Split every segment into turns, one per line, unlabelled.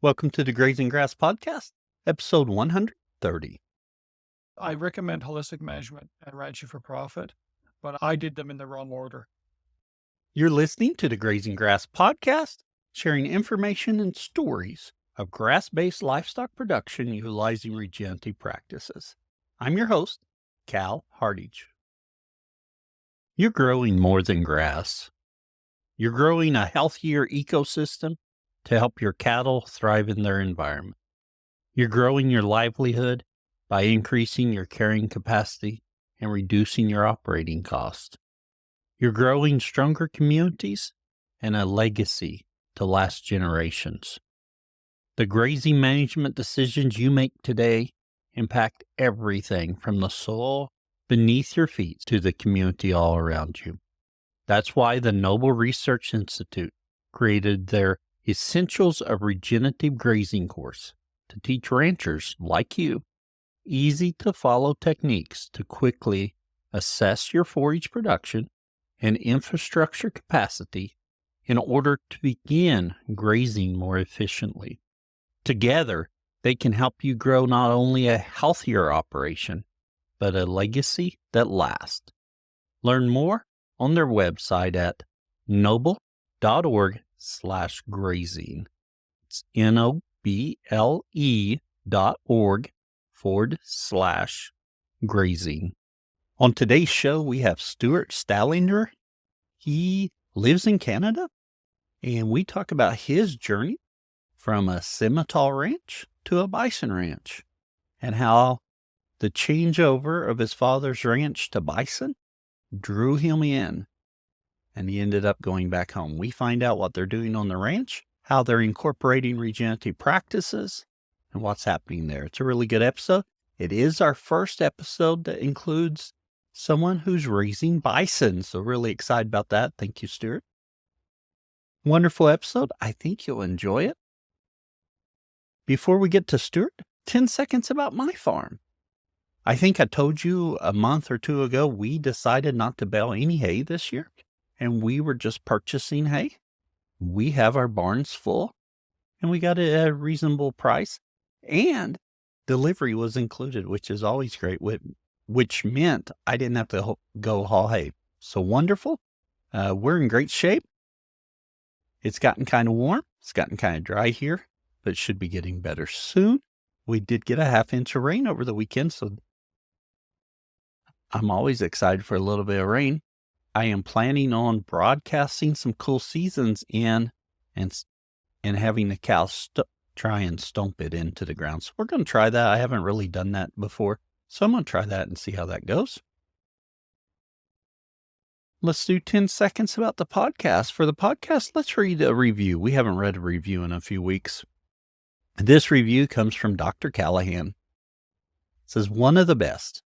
Welcome to the Grazing Grass Podcast, episode 130.
I recommend holistic management and ranching for profit, but I did them in the wrong order.
You're listening to the Grazing Grass Podcast, sharing information and stories of grass-based livestock production utilizing regenerative practices. I'm your host, Cal Hardage. You're growing more than grass. You're growing a healthier ecosystem to help your cattle thrive in their environment. You're growing your livelihood by increasing your carrying capacity and reducing your operating costs. You're growing stronger communities and a legacy to last generations. The grazing management decisions you make today impact everything from the soil beneath your feet to the community all around you. That's why the Noble Research Institute created their Essentials of Regenerative Grazing course to teach ranchers like you easy-to-follow techniques to quickly assess your forage production and infrastructure capacity in order to begin grazing more efficiently. Together, they can help you grow not only a healthier operation, but a legacy that lasts. Learn more on their website at noble.org/grazing. It's noble.org/grazing. On today's show, we have Stewart Staudinger. He lives in Canada, and we talk about his journey from a Simmental ranch to a bison ranch and how the changeover of his father's ranch to bison drew him in, and he ended up going back home. We find out what they're doing on the ranch, how they're incorporating regenerative practices, and what's happening there. It's a really good episode. It is our first episode that includes someone who's raising bison, so really excited about that. Thank you, Stewart. Wonderful episode. I think you'll enjoy it. Before we get to Stewart, 10 seconds about my farm. I think I told you a month or two ago, we decided not to bale any hay this year, and we were just purchasing hay. We have our barns full, and we got it at a reasonable price, and delivery was included, which is always great, which meant I didn't have to go haul hay. So wonderful. We're in great shape. It's gotten kind of warm. It's gotten kind of dry here, but it should be getting better soon. We did get a half-inch of rain over the weekend, so I'm always excited for a little bit of rain. I am planning on broadcasting some cool seasons in and having the cows try and stomp it into the ground. So we're going to try that. I haven't really done that before, so I'm going to try that and see how that goes. Let's do 10 seconds about the podcast. For the podcast, let's read a review. We haven't read a review in a few weeks. This review comes from Dr. Callahan. It says, one of the best.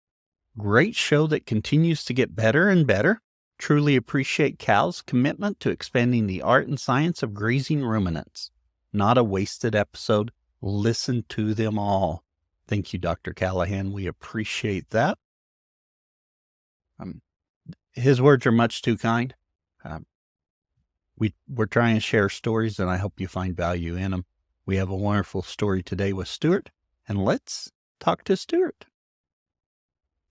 Great show that continues to get better and better. Truly appreciate Cal's commitment to expanding the art and science of grazing ruminants. Not a wasted episode. Listen to them all. Thank you, Dr. Callahan. We appreciate that. His words are much too kind. We're trying to share stories, and I hope you find value in them. We have a wonderful story today with Stewart, and let's talk to Stewart.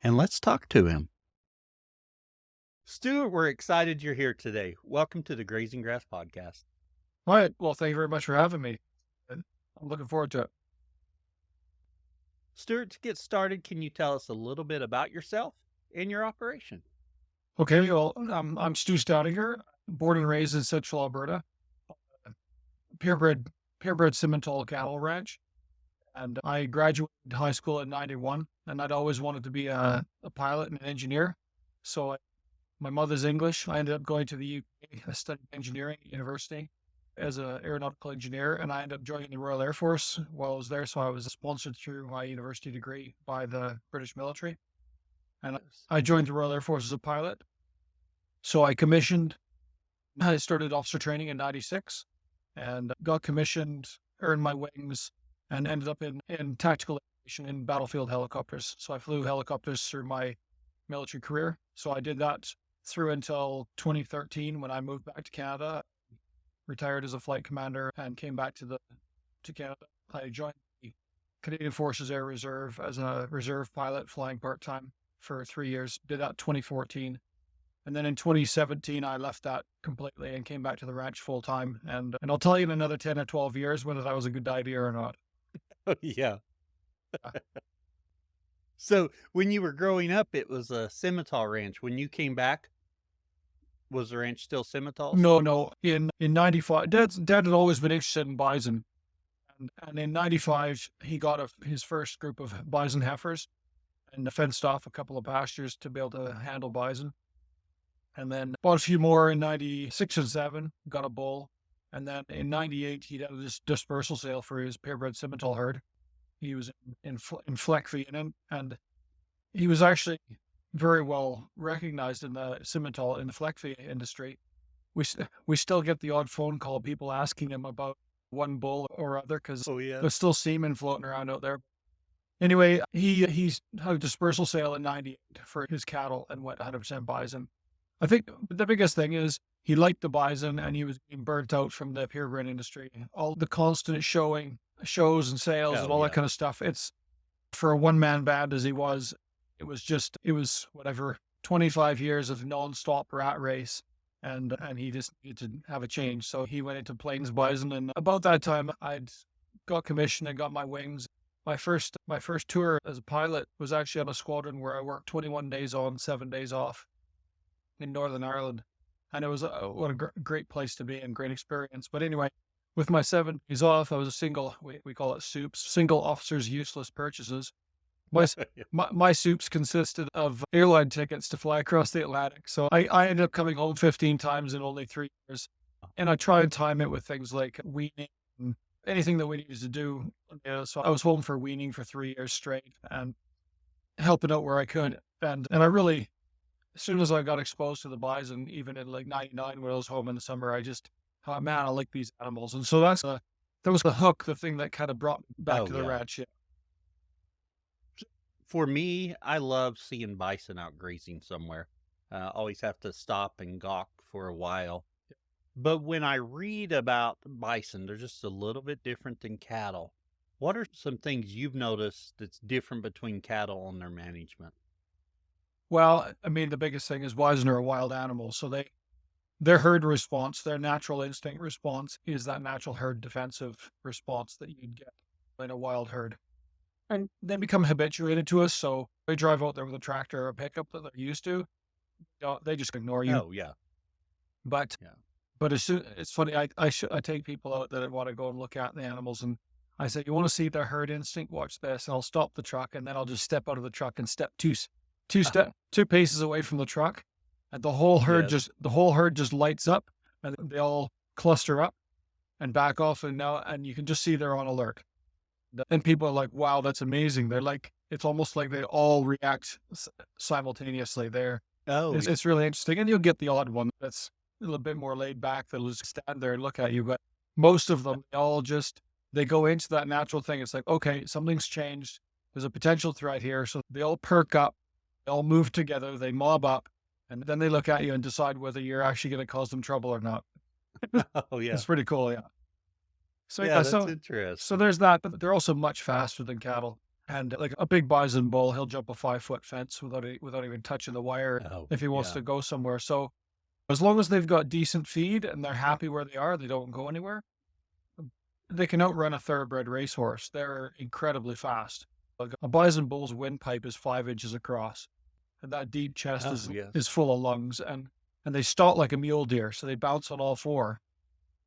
And let's talk to him. Stewart, we're excited you're here today. Welcome to the Grazing Grass Podcast.
All right. Well, thank you very much for having me. I'm looking forward to it.
Stewart, to get started, can you tell us a little bit about yourself and your operation?
Okay. Well, I'm Stu Staudinger, born and raised in Central Alberta, purebred Simmental cattle ranch. And I graduated high school in 91, and I'd always wanted to be a pilot and an engineer. So my mother's English. I ended up going to the UK. I studied engineering at university as an aeronautical engineer, and I ended up joining the Royal Air Force while I was there. So I was sponsored through my university degree by the British military. And I joined the Royal Air Force as a pilot. So I started officer training in 96 and got commissioned, earned my wings, and ended up in tactical aviation in battlefield helicopters. So I flew helicopters through my military career. So I did that through until 2013 when I moved back to Canada, retired as a flight commander, and came back to the to Canada. I joined the Canadian Forces Air Reserve as a reserve pilot flying part-time for 3 years. Did that 2014. And then in 2017, I left that completely and came back to the ranch full time. And I'll tell you in another 10 or 12 years whether that was a good idea or not.
Oh, yeah.
Yeah.
So when you were growing up, it was a Simmental ranch. When you came back, was the ranch still Simmentals?
No, no. In 95, dad had always been interested in bison. And in 95, he got his first group of bison heifers and fenced off a couple of pastures to be able to handle bison. And then bought a few more in 96 and 7, got a bull. And then in 98, he did this dispersal sale for his purebred Simmental herd. He was in Fleckvie, and he was actually very well recognized in the Simmental, in the Fleckvie industry. We still get the odd phone call, people asking him about one bull or other, because
Oh, yeah.
there's still semen floating around out there. Anyway, he had a dispersal sale in 98 for his cattle and went 100% bison. I think the biggest thing is he liked the bison and he was being burnt out from the purebred industry. All the constant shows and sales and
Oh,
all that
yeah.
kind of stuff. It's, for a one-man band as he was, it was whatever, 25 years of nonstop rat race. And he just needed to have a change. So he went into plains bison. And about that time, I'd got commissioned and got my wings. My first tour as a pilot was actually on a squadron where I worked 21 days on, 7 days off in Northern Ireland. And it was what a great place to be and great experience. But anyway, with my 7 days off, I was a single, we call it SOUPs, single officers useless purchases. My soups consisted of airline tickets to fly across the Atlantic. So I ended up coming home 15 times in only 3 years. And I try and time it with things like weaning and anything that we needed to do. So I was home for weaning for 3 years straight and helping out where I could. And I really, as soon as I got exposed to the bison, even in like 99 when I was home in the summer, I just thought, man, I like these animals. And so that was the hook, the thing that kind of brought me back to the ranch. Yeah.
For me, I love seeing bison out grazing somewhere. Always have to stop and gawk for a while. But when I read about bison, they're just a little bit different than cattle. What are some things you've noticed that's different between cattle and their management?
Well, I mean, the biggest thing is bison are a wild animal. So their herd response, their natural instinct response is that natural herd defensive response that you'd get in a wild herd. And they become habituated to us. So they drive out there with a tractor or a pickup that they're used to. They just ignore you.
Oh, yeah.
But
Yeah.
as soon, it's funny. I take people out that want to go and look at the animals, and I say, "You want to see their herd instinct? Watch this." And I'll stop the truck, and then I'll just step out of the truck and step two paces away from the truck, and the whole herd
Yes.
just lights up, and they all cluster up and back off, and you can just see they're on alert. And people are like, "Wow, that's amazing." They're like, it's almost like they all react simultaneously.
Oh,
It's really interesting, and you'll get the odd one that's a little bit more laid back that'll just stand there and look at you. But most of them, they go into that natural thing. It's like, okay, something's changed. There's a potential threat here. So they all perk up, they all move together, they mob up, and then they look at you and decide whether you're actually going to cause them trouble or not.
oh, yeah.
It's pretty cool, yeah. So
Yeah,
yeah,
that's
so
interesting.
there's that, but they're also much faster than cattle. And like a big bison bull, he'll jump a 5-foot fence without even touching the wire
Oh,
if he wants
yeah.
to go somewhere. So as long as they've got decent feed and they're happy where they are, they don't go anywhere. They can outrun a thoroughbred racehorse. They're incredibly fast. Like a bison bull's windpipe is 5 inches across, and that deep chest
Oh, yes.
is full of lungs, and they stalk like a mule deer, so they bounce on all four.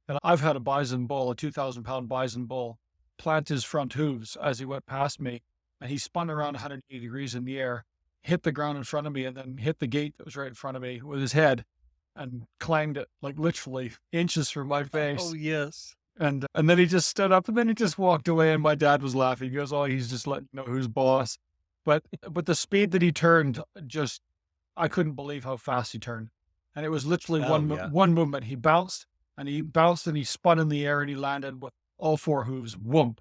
And I've had a bison bull, a 2,000-pound bison bull, plant his front hooves as he went past me, and he spun around 180 degrees in the air, hit the ground in front of me, and then hit the gate that was right in front of me with his head, and clanged it like literally inches from my face.
Oh, yes.
And then he just stood up and then he just walked away, and my dad was laughing. He goes, "Oh, he's just letting you know who's boss." But the speed that he turned, just I couldn't believe how fast he turned. And it was literally
Oh, yeah.
one movement. He bounced and he spun in the air and he landed with all four hooves, whoomp,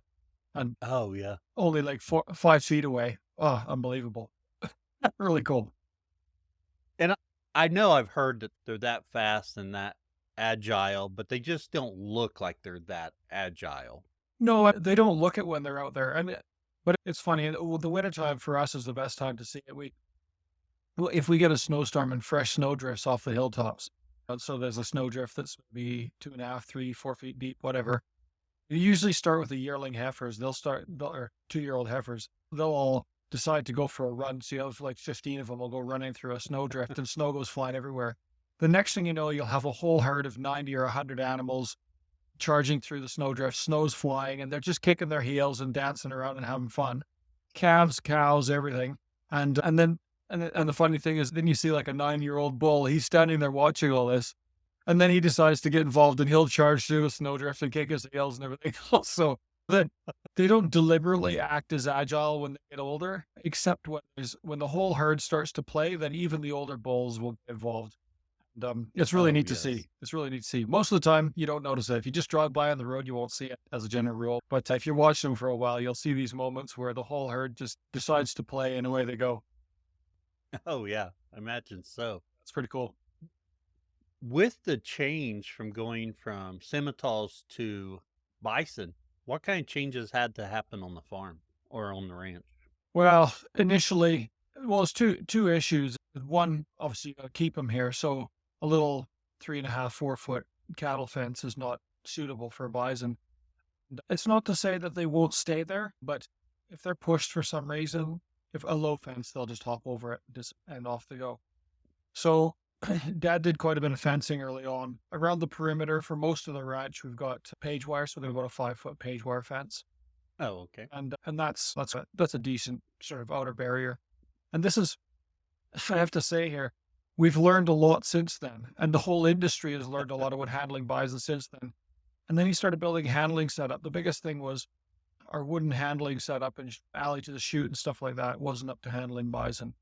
and
Oh, yeah.
only like 5 feet away. Oh, unbelievable. Really cool.
And I know I've heard that they're that fast and that agile, but they just don't look like they're that agile.
No, they don't look at when they're out there. But it's funny. The wintertime for us is the best time to see it. Well, if we get a snowstorm and fresh snow drifts off the hilltops, so there's a snowdrift that's maybe 2.5, 3, 4 feet deep, whatever. You usually start with the yearling heifers. Or 2-year-old heifers. They'll all decide to go for a run. So you have like 15 of them will go running through a snowdrift and snow goes flying everywhere. The next thing you know, you'll have a whole herd of 90 or 100 animals charging through the snowdrift, snow's flying, and they're just kicking their heels and dancing around and having fun. Calves, cows, everything. And the funny thing is, then you see like a 9-year-old bull. He's standing there watching all this, and then he decides to get involved, and he'll charge through the snowdrift and kick his heels and everything else. So that they don't deliberately act as agile when they get older, except when the whole herd starts to play. Then even the older bulls will get involved. It's really
Oh,
neat to
yes.
see. It's really neat to see. Most of the time, you don't notice it. If you just drive by on the road, you won't see it as a general rule. But if you're watching them for a while, you'll see these moments where the whole herd just decides to play and away they go.
Oh, yeah. I imagine so.
It's pretty cool.
With the change from going from Simmentals to bison, what kind of changes had to happen on the farm or on the ranch?
Well, initially, it's two issues. One, obviously, you got to keep them here. So a little 3.5, 4 foot cattle fence is not suitable for bison. It's not to say that they won't stay there, but if they're pushed for some reason, if a low fence, they'll just hop over it and off they go. So Dad did quite a bit of fencing early on around the perimeter. For most of the ranch, we've got page wire, so we have about a 5 foot page wire fence,
Oh, okay.
and that's a decent sort of outer barrier. And this is, I have to say here, we've learned a lot since then, and the whole industry has learned a lot about handling bison since then. And then he started building handling setup. The biggest thing was our wooden handling setup and alley to the chute and stuff like that wasn't up to handling bison.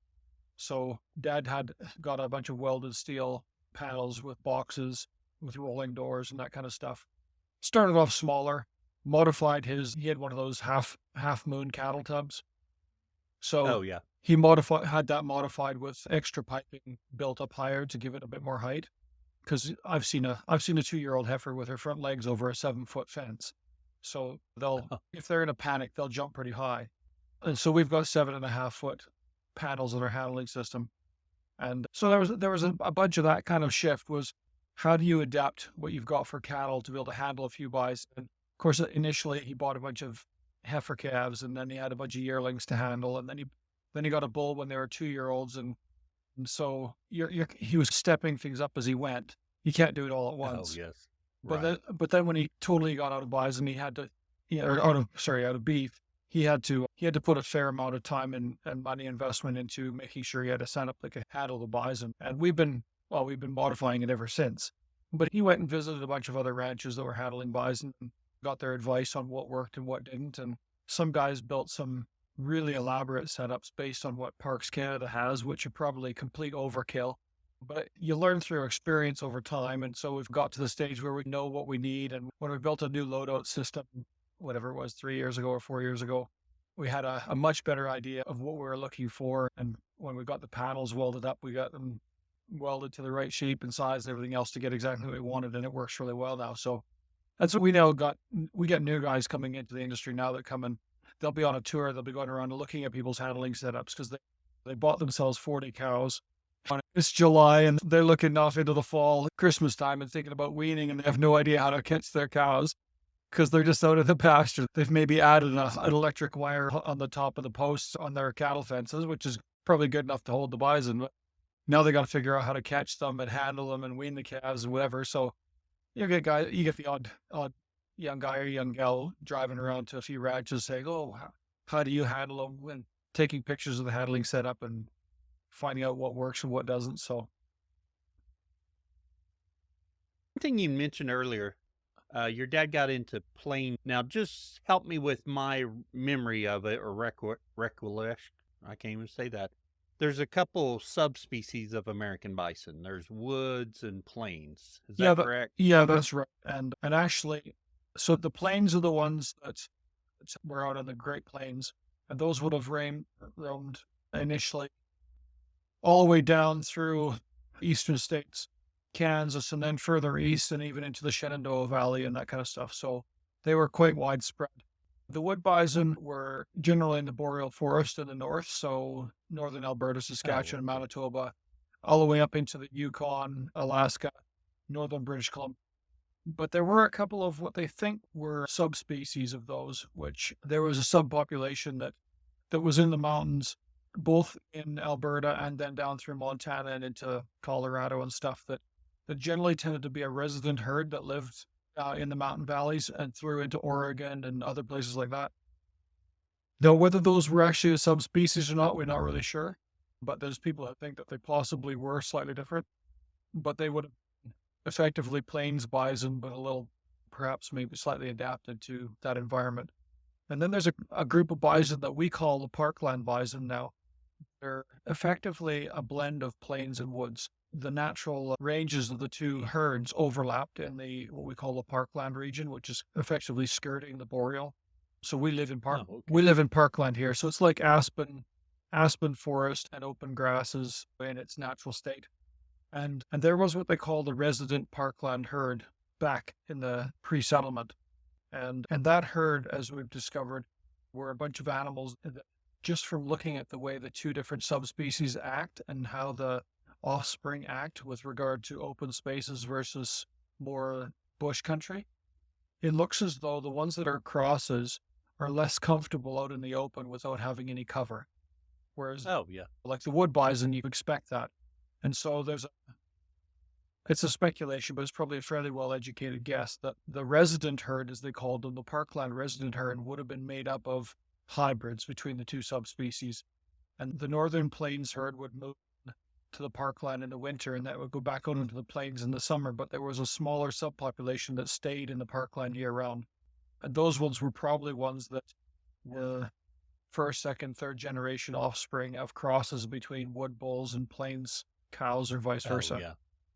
So Dad had got a bunch of welded steel panels with boxes with rolling doors and that kind of stuff. Started off smaller, modified his. He had one of those half moon cattle tubs. So
Oh, yeah.
he had that modified with extra piping built up higher to give it a bit more height. Because I've seen a 2-year-old heifer with her front legs over a 7 foot fence. So if they're in a panic, they'll jump pretty high. And so we've got 7.5 foot panels in our handling system. And so there was a bunch of that kind of shift was how do you adapt what you've got for cattle to be able to handle a few bison? And of course, initially he bought a bunch of heifer calves, and then he had a bunch of yearlings to handle, and then he got a bull when they were 2-year-olds, and so he was stepping things up as he went. You can't do it all at
Oh,
once.
yes.
But
Right.
then when he totally got out of bison, or out of beef, he had to put a fair amount of time and money investment into making sure he had a setup that could handle the bison. And we've been modifying it ever since. But he went and visited a bunch of other ranches that were handling bison and got their advice on what worked and what didn't. And some guys built some really elaborate setups based on what Parks Canada has, which are probably complete overkill. But you learn through experience over time. And so we've got to the stage where we know what we need. And when we built a new loadout system, whatever it was, 3 years ago or 4 years ago, we had a much better idea of what we were looking for. And when we got the panels welded up, we got them welded to the right shape and size and everything else to get exactly what we wanted. And it works really well now. So that's what we get new guys coming into the industry now that come in. They'll be on a tour. They'll be going around and looking at people's handling setups because they bought themselves 40 cows. It's July and they're looking off into the fall, Christmas time, and thinking about weaning, and they have no idea how to catch their cows because they're just out of the pasture. They've maybe added an electric wire on the top of the posts on their cattle fences, which is probably good enough to hold the bison. But now they got to figure out how to catch them and handle them and wean the calves and whatever. So you get the odd young guy or young gal driving around to a few ranches saying, "Oh, how do you handle them?" and taking pictures of the handling setup and finding out what works and what doesn't. So
One thing you mentioned earlier, your dad got into playing. Now, just help me with my memory of it or recollection. I can't even say that. There's a couple subspecies of American bison. There's woods and plains. Is
yeah,
that correct?
that's right. And actually, so the plains are the ones that were out on the Great Plains, and those would have roamed initially all the way down through eastern states, Kansas, and then further east and even into the Shenandoah Valley and that kind of stuff. So They were quite widespread. The wood bison were generally in the boreal forest in the north, so northern Alberta,
Oh,
Saskatchewan,
okay.
Manitoba, all the way up into the Yukon, Alaska, northern British Columbia. But there were a couple of what they think were subspecies of those, which there was a subpopulation that was in the mountains, both in Alberta and then down through Montana and into Colorado and stuff that generally tended to be a resident herd that lived in the mountain valleys and through into Oregon and other places like that. Though whether those were actually a subspecies or not, we're not really sure. But there's people that think that they possibly were slightly different, but they would have effectively plains bison, but a little, perhaps maybe slightly adapted to that environment. And then there's a group of bison that we call the parkland bison now. They're effectively a blend of plains and woods. The natural ranges of the two herds overlapped in the what we call the parkland region, which is effectively skirting the boreal. So
Oh,
we
okay.
live in parkland here. So it's like aspen forest and open grasses in its natural state. And there was what they call the resident parkland herd back in the pre-settlement. And that herd, as we've discovered, were a bunch of animals that just from looking at the way the two different subspecies act and how the offspring act with regard to open spaces versus more bush country, it looks as though the ones that are crosses are less comfortable out in the open without having any cover. Whereas,
Oh, yeah.
like the wood bison, you expect that. And so it's a speculation, but it's probably a fairly well educated guess that the resident herd, as they called them, the parkland resident herd, would have been made up of hybrids between the two subspecies. And the northern plains herd would move to the parkland in the winter and that would go back out into the plains in the summer. But there was a smaller subpopulation that stayed in the parkland year round. And those ones were probably ones that were first, second, third generation offspring of crosses between wood bulls and plains cows or vice
Oh,
versa.
yeah.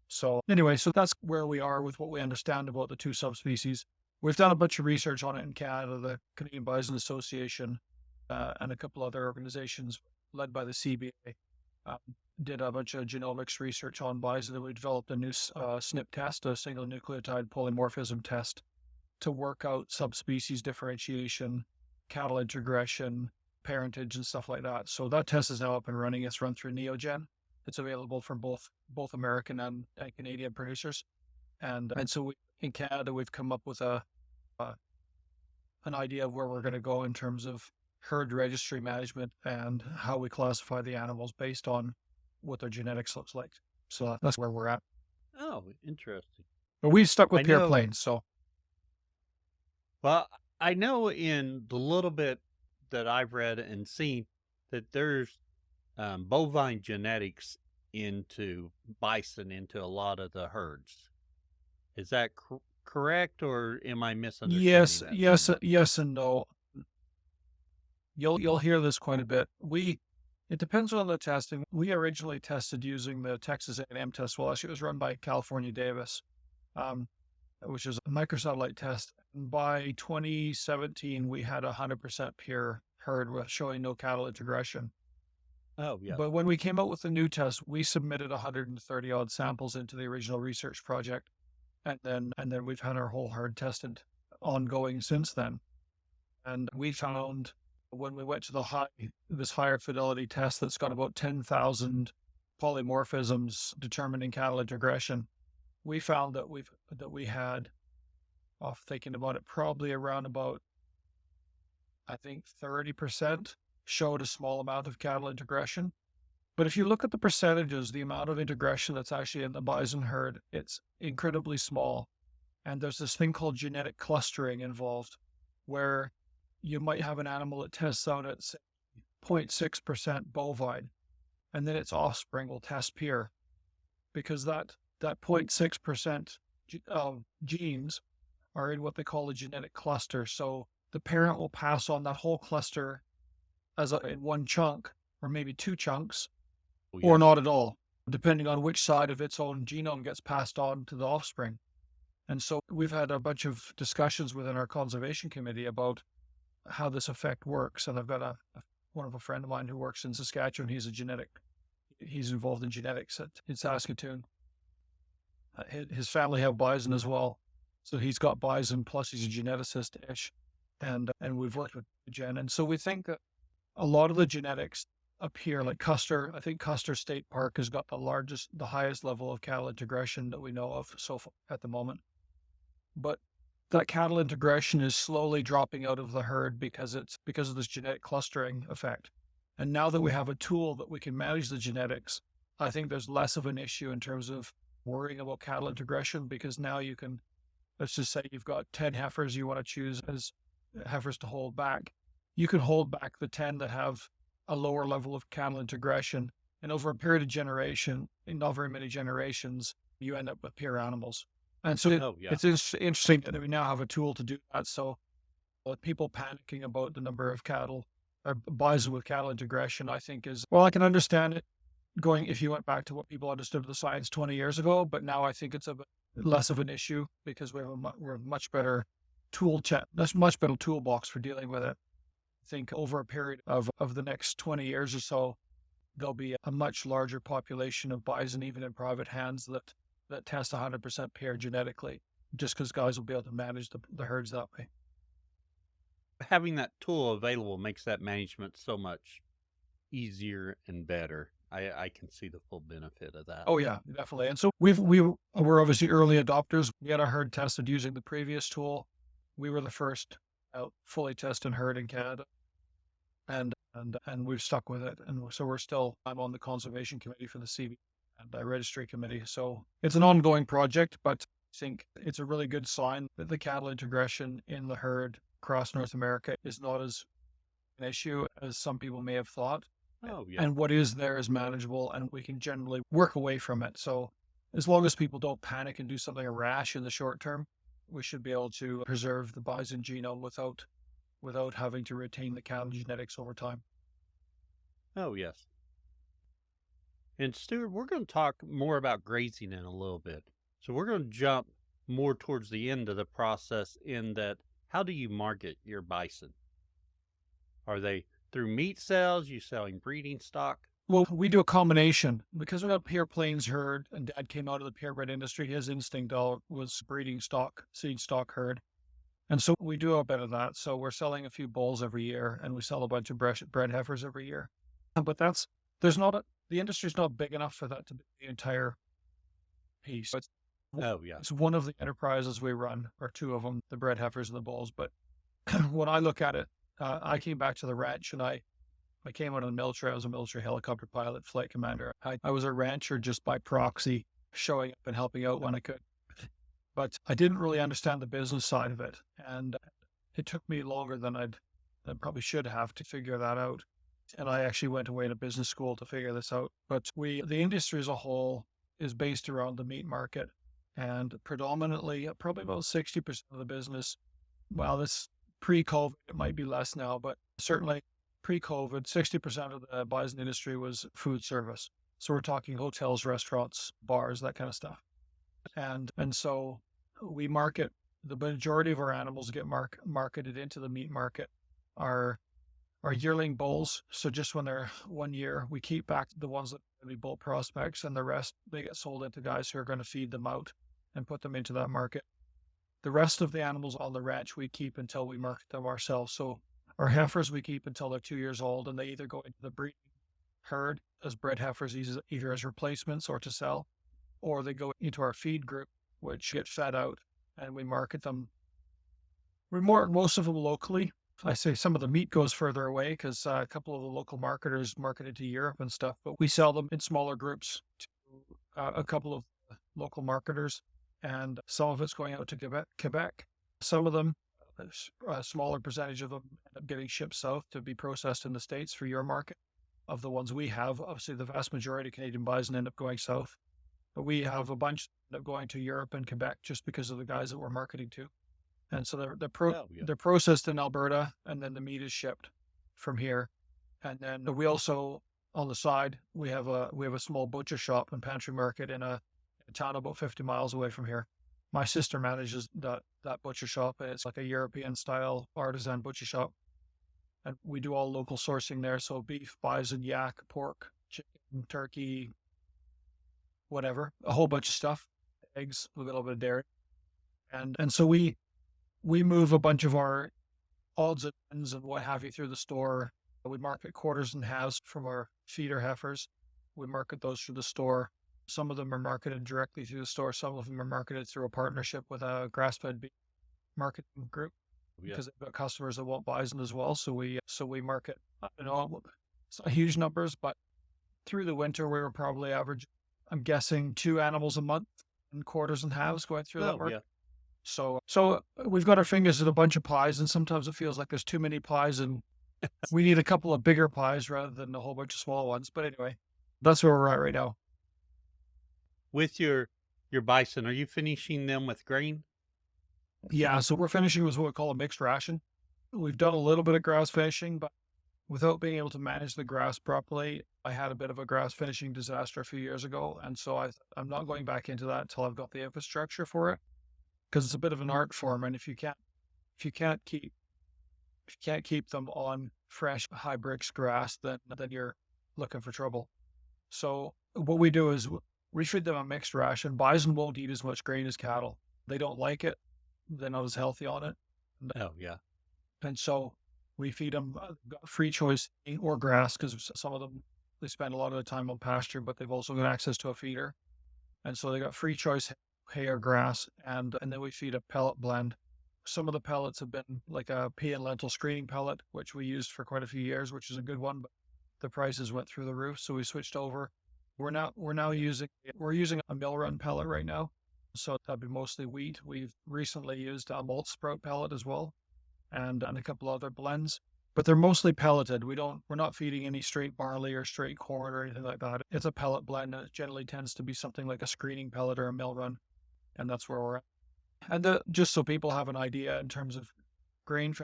So anyway, so that's where we are with what we understand about the two subspecies. We've done a bunch of research on it in Canada, the Canadian Bison Association, and a couple other organizations led by the CBA. Did a bunch of genomics research on bison, and we developed a new SNP test, a single nucleotide polymorphism test, to work out subspecies differentiation, cattle integration, parentage, and stuff like that. So that test is now up and running. It's run through Neogen. It's available from both American and Canadian producers, and so in Canada we've come up with an idea of where we're going to go in terms of herd registry management and how we classify the animals based on what their genetics looks like. So that's where we're at.
Oh, interesting.
But we stuck with
I
pure
know.
plains. So
Well, I know in the little bit that I've read and seen that there's bovine genetics into bison into a lot of the herds. Is that correct, or am I misunderstanding that somewhat?
yes, and no. You'll hear this quite a bit. It depends on the testing. We originally tested using the Texas A&M test. Well, actually, it was run by California Davis, which is a microsatellite test. And by 2017, we had 100% pure herd with showing no cattle integration.
Oh, yeah.
But when we came out with the new test, we submitted 130 odd samples into the original research project, and then we've had our whole herd tested ongoing since then. And we found when we went to this higher fidelity test that's got about 10,000 polymorphisms determining cattle integration, we found that we had, off thinking about it, probably around about, I think 30% showed a small amount of cattle integration. But if you look at the percentages, the amount of integration that's actually in the bison herd, it's incredibly small. And there's this thing called genetic clustering involved, where you might have an animal that tests out at, say, 0.6% bovine, and then its offspring will test pure, because that 0.6% of genes are in what they call a genetic cluster. So the parent will pass on that whole cluster in one chunk, or maybe two chunks,
Oh,
or
yeah.
not at all, depending on which side of its own genome gets passed on to the offspring. And so we've had a bunch of discussions within our conservation committee about how this effect works. And I've got a friend of mine who works in Saskatchewan. He's involved in genetics in Saskatoon. His family have bison as well. So he's got bison, plus he's a geneticist-ish, and we've worked with Gen. And so we think that a lot of the genetics up here, like Custer, I think Custer State Park has got the highest level of cattle integration that we know of so far at the moment. But that cattle integration is slowly dropping out of the herd because of this genetic clustering effect. And now that we have a tool that we can manage the genetics, I think there's less of an issue in terms of worrying about cattle integration, because now you can, let's just say you've got 10 heifers you want to choose as heifers to hold back. You can hold back the 10 that have a lower level of cattle integration. And over a period of generation, in not very many generations, you end up with pure animals. And so
Oh, yeah.
it's interesting that we now have a tool to do that. So with people panicking about the number of cattle or bison with cattle integration, I think is, well, I can understand it going if you went back to what people understood of the science 20 years ago, but now I think it's a bit less of an issue because we're a much better that's much better toolbox for dealing with it. I think over a period of the next 20 years or so, there'll be a much larger population of bison, even in private hands, that test 100% pair genetically, just because guys will be able to manage the herds that way.
Having that tool available makes that management so much easier and better. I can see the full benefit of that.
Oh yeah, definitely. And so we were obviously early adopters. We had our herd tested using the previous tool. We were the first fully tested herd in Canada, and we've stuck with it. And so I'm on the conservation committee for the CB and the registry committee. So it's an ongoing project, but I think it's a really good sign that the cattle integration in the herd across North America is not as an issue as some people may have thought.
Oh, yeah.
And what is there is manageable, and we can generally work away from it. So as long as people don't panic and do something rash in the short term, we should be able to preserve the bison genome without having to retain the cattle genetics over time.
Oh, yes. And Stuart, we're going to talk more about grazing in a little bit. So we're going to jump more towards the end of the process in that how do you market your bison? Are they through meat sales? You selling breeding stock?
Well, we do a combination because we got Pure Plains herd, and Dad came out of the purebred industry. His instinct was breeding stock, seed stock herd. And so we do a bit of that. So we're selling a few bulls every year, and we sell a bunch of bred heifers every year. But the industry's not big enough for that to be the entire piece.
Oh, yeah.
It's one of the enterprises we run, or two of them, the bred heifers and the bulls. But when I look at it, I came back to the ranch, and I came out of the military. I was a military helicopter pilot, flight commander. I was a rancher just by proxy, showing up and helping out when I could. But I didn't really understand the business side of it, and it took me longer than I probably should have to figure that out. And I actually went away to business school to figure this out. But the industry as a whole is based around the meat market, and predominantly, probably about 60% of the business. Well, this pre-COVID, it might be less now, but certainly pre-COVID, 60% of the bison industry was food service. So we're talking hotels, restaurants, bars, that kind of stuff. And so we market, the majority of our animals get marketed into the meat market are yearling bulls. So just when they're 1 year, we keep back the ones that are bull prospects, and the rest, they get sold into guys who are going to feed them out and put them into that market. The rest of the animals on the ranch we keep until we market them ourselves. So our heifers we keep until they're 2 years old, and they either go into the breeding herd as bred heifers, either as replacements or to sell, or they go into our feed group, which get fed out, and we market them. We market most of them locally. I say some of the meat goes further away because a couple of the local marketers market it to Europe and stuff, but we sell them in smaller groups to a couple of local marketers, and some of it's going out to Quebec. Some of them, a smaller percentage of them, end up getting shipped south to be processed in the States for your market. Of the ones we have, obviously the vast majority of Canadian bison end up going south, but we have a bunch that end up going to Europe and Quebec just because of the guys that we're marketing to. And so they're processed in Alberta, and then the meat is shipped from here. And then we also, on the side, we have a small butcher shop and pantry market in a town about 50 miles away from here. My sister manages that butcher shop, and it's like a European style artisan butcher shop. And we do all local sourcing there. So beef, bison, yak, pork, chicken, turkey, whatever, a whole bunch of stuff, eggs, a little bit of dairy. And so we move a bunch of our odds and ends and what have you through the store. We market quarters and halves from our feeder heifers. We market those through the store. Some of them are marketed directly through the store. Some of them are marketed through a partnership with a grass-fed beef marketing group
Yeah.
because they've got customers that want bison as well. So we market. It's not huge numbers, but through the winter we were probably average. I'm guessing 2 animals a month in quarters and halves going through that
Oh,
market.
yeah.
So we've got our fingers in a bunch of pies, and sometimes it feels like there's too many pies, and we need a couple of bigger pies rather than a whole bunch of small ones. But anyway, that's where we're at right now.
With your bison, are you finishing them with grain?
Yeah, so we're finishing with what we call a mixed ration. We've done a little bit of grass finishing, but without being able to manage the grass properly, I had a bit of a grass finishing disaster a few years ago, and so I'm not going back into that until I've got the infrastructure for it, because it's a bit of an art form, and if you can't keep if you can't keep them on fresh high bricks grass, then you're looking for trouble. So what we do is we feed them a mixed ration. Bison won't eat as much grain as cattle. They don't like it. They're not as healthy on it.
Oh, yeah.
And so we feed them free choice hay or grass because some of them, they spend a lot of the time on pasture, but they've also got access to a feeder. And so they got free choice hay or grass. And then we feed a pellet blend. Some of the pellets have been like a pea and lentil screening pellet, which we used for quite a few years, which is a good one, but the prices went through the roof. So we switched over. We're now using a mill run pellet right now. So that'd be mostly wheat. We've recently used a malt sprout pellet as well, and a couple other blends. But they're mostly pelleted. We're not feeding any straight barley or straight corn or anything like that. It's a pellet blend, and it generally tends to be something like a screening pellet or a mill run, and that's where we're at. And just so people have an idea in terms of grain,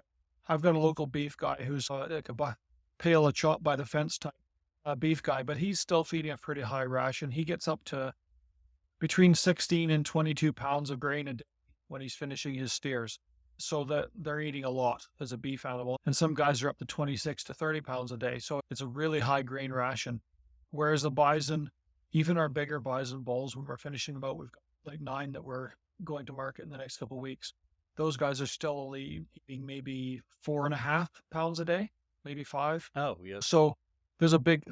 I've got a local beef guy who's like a pale a chop by the fence type beef guy, but he's still feeding a pretty high ration. He gets up to between 16 and 22 pounds of grain a day when he's finishing his steers. So that they're eating a lot as a beef animal. And some guys are up to 26 to 30 pounds a day. So it's a really high grain ration. Whereas the bison, even our bigger bison bulls, when we're finishing them out, we've got like 9 that we're going to market in the next couple of weeks. Those guys are still only eating maybe 4.5 pounds a day, maybe 5.
Oh, yes.
So there's a big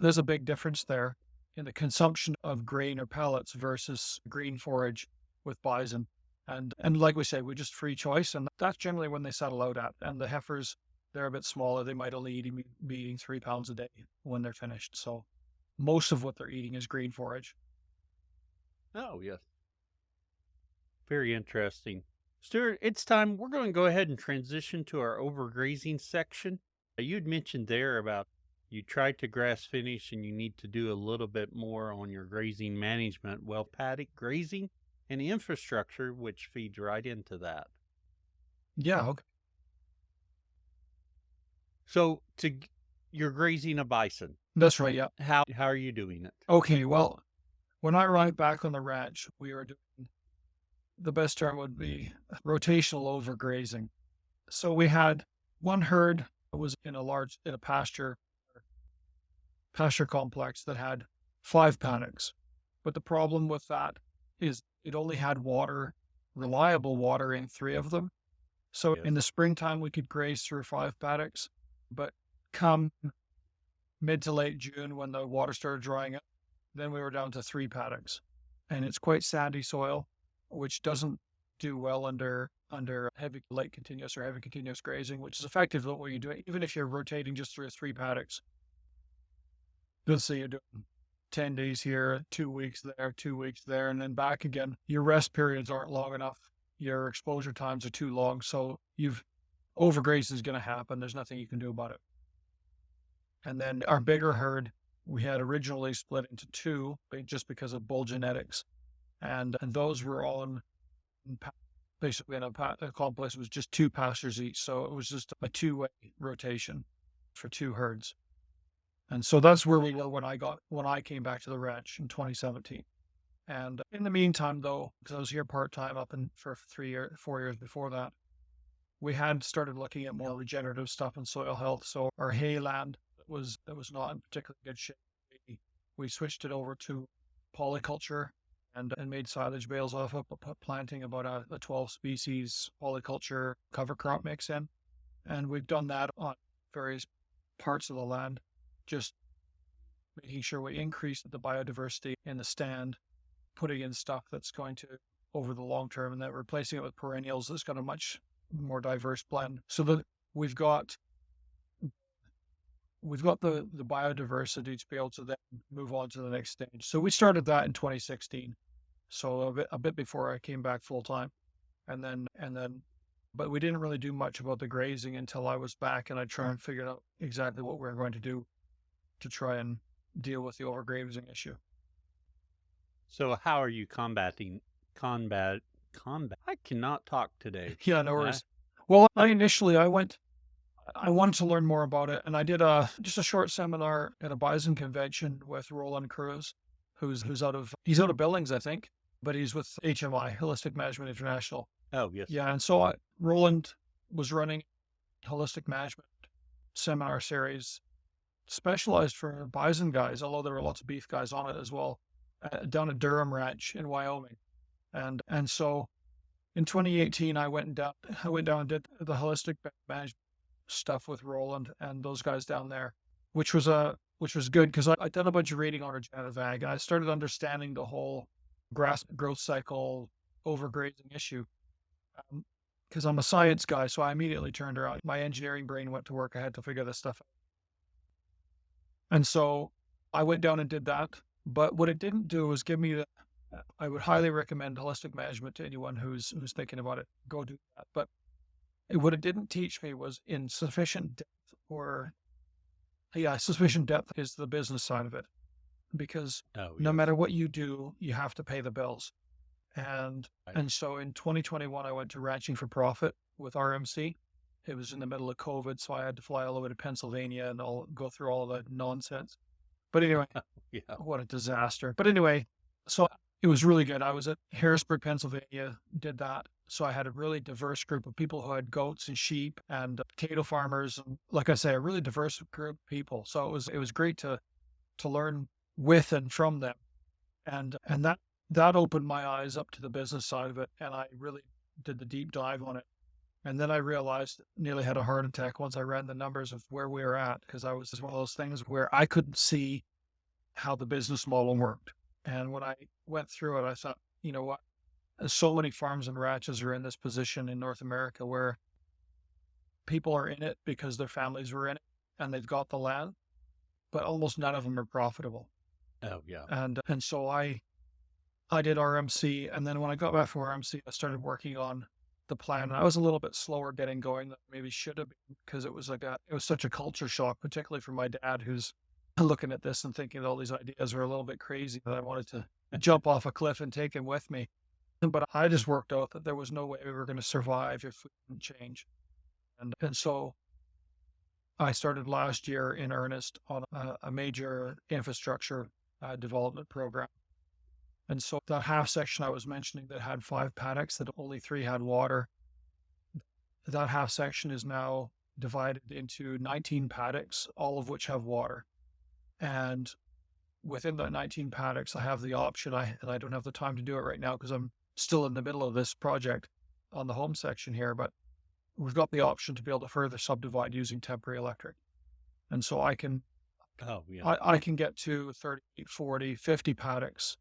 difference there in the consumption of grain or pellets versus green forage with bison. And like we say, we just free choice, and that's generally when they settle out at. And the heifers, they're a bit smaller. They might only be eating 3 pounds a day when they're finished. So most of what they're eating is green forage.
Oh, yes. Very interesting. Stuart, it's time. We're going to go ahead and transition to our overgrazing section. You'd mentioned there about you tried to grass finish and you need to do a little bit more on your grazing management. Well, paddock grazing and infrastructure, which feeds right into that.
Yeah, okay.
So you're grazing a bison.
That's right. Yeah.
How are you doing it?
Okay. Well, when I arrived back on the ranch, we were doing, the best term would be rotational overgrazing. So we had one herd that was in a pasture complex that had 5 paddocks. But the problem with that is it only had reliable water in 3 of them. So in
Yes.
the springtime, we could graze through 5 paddocks, but come mid to late June, when the water started drying up, then we were down to 3 paddocks. And it's quite sandy soil, which doesn't do well under heavy light continuous or heavy continuous grazing, which is effectively what you do. Even if you're rotating just through 3 paddocks, let's say you're doing 10 days here, 2 weeks there, 2 weeks there, and then back again, your rest periods aren't long enough. Your exposure times are too long. So overgrazing is going to happen. There's nothing you can do about it. And then our bigger herd, we had originally split into 2, just because of bull genetics. And those were all basically in a complex. It was just 2 pastures each. So it was just a 2-way rotation for 2 herds. And so that's where we were when I came back to the ranch in 2017. And in the meantime, though, because I was here part-time for 4 years before that, we had started looking at more regenerative stuff in soil health. So our hay land that was not in particularly good shape, we switched it over to polyculture. and made silage bales off of, planting about a 12 species polyculture cover crop mix in. And we've done that on various parts of the land, just making sure we increase the biodiversity in the stand, putting in stuff that's going to over the long term, and then replacing it with perennials that's got a much more diverse blend, so that we've got the biodiversity to be able to then move on to the next stage. So we started that in 2016, so a bit before I came back full time, and then but we didn't really do much about the grazing until I was back, and I try and figure out exactly what we're going to do to try and deal with the overgrazing issue.
So how are you combat? I cannot talk today.
Yeah, no worries. Well, I wanted to learn more about it, and I did just a short seminar at a bison convention with Roland Cruz, he's out of Billings, I think, but he's with HMI, Holistic Management International.
Oh, yes.
Yeah, and so Roland was running holistic management seminar series specialized for bison guys, although there were lots of beef guys on it as well, down at Durham Ranch in Wyoming, and so in 2018 I went down and did the holistic management stuff with Roland and those guys down there, which was good because I'd done a bunch of reading on regenerative ag, and I started understanding the whole grass growth cycle overgrazing issue. Because I'm a science guy, so I immediately turned around. My engineering brain went to work. I had to figure this stuff out. And so I went down and did that. But what it didn't do was give me I would highly recommend holistic management to anyone who's thinking about it. Go do that. But what it didn't teach me was in sufficient depth, sufficient depth is the business side of it. Because no matter what you do, you have to pay the bills. And so in 2021, I went to Ranching for Profit with RMC. It was in the middle of COVID, so I had to fly all the way to Pennsylvania and I'll go through all of that nonsense. But anyway, what a disaster. But anyway, so it was really good. I was at Harrisburg, Pennsylvania, did that. So I had a really diverse group of people who had goats and sheep and potato farmers. And like I say, a really diverse group of people. So it was great to learn with and from them. And that opened my eyes up to the business side of it, and I really did the deep dive on it. And then I realized, nearly had a heart attack once I ran the numbers of where we were at, because I was one of those things where I couldn't see how the business model worked. And when I went through it, I thought, you know what? So many farms and ranches are in this position in North America where people are in it because their families were in it and they've got the land, but almost none of them are profitable.
Oh, yeah.
And so I did RMC, and then when I got back from RMC, I started working on the plan. And I was a little bit slower getting going than maybe should have been, because it was such a culture shock, particularly for my dad, who's looking at this and thinking all these ideas were a little bit crazy, that I wanted to jump off a cliff and take him with me. But I just worked out that there was no way we were going to survive if we didn't change. And so I started last year in earnest on a major infrastructure development program. And so that half section I was mentioning that had 5 paddocks, that only 3 had water, that half section is now divided into 19 paddocks, all of which have water. And within that 19 paddocks, I have the option, and I don't have the time to do it right now because I'm still in the middle of this project on the home section here, but we've got the option to be able to further subdivide using temporary electric. And so I can get to 30, 40, 50 paddocks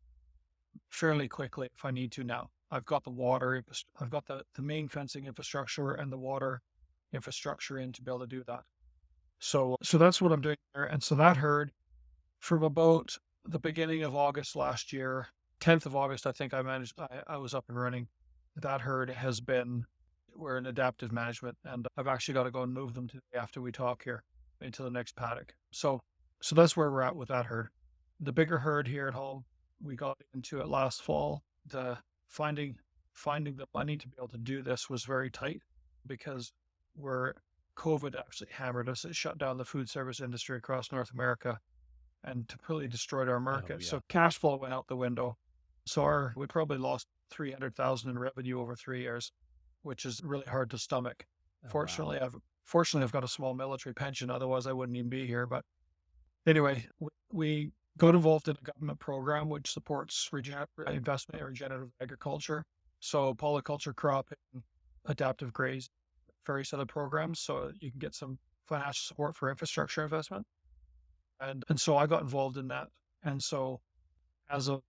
fairly quickly if I need to now. I've got the water, I've got the main fencing infrastructure and the water infrastructure in to be able to do that. So that's what I'm doing there. And so that herd, from about the beginning of August last year, 10th of August, I think I was up and running. That herd we're in adaptive management, and I've actually got to go and move them today after we talk here into the next paddock. So that's where we're at with that herd. The bigger herd here at home, we got into it last fall. The finding the money to be able to do this was very tight, because COVID actually hammered us. It shut down the food service industry across North America and completely destroyed our market.
yeah.
So cash flow went out the window. So we probably lost $300,000 in revenue over 3 years, which is really hard to stomach. Fortunately, I've got a small military pension. Otherwise, I wouldn't even be here. But anyway, we got involved in a government program which supports investment in regenerative agriculture. So polyculture cropping, adaptive grazing, various other programs. So you can get some financial support for infrastructure investment. And so I got involved in that. And so as of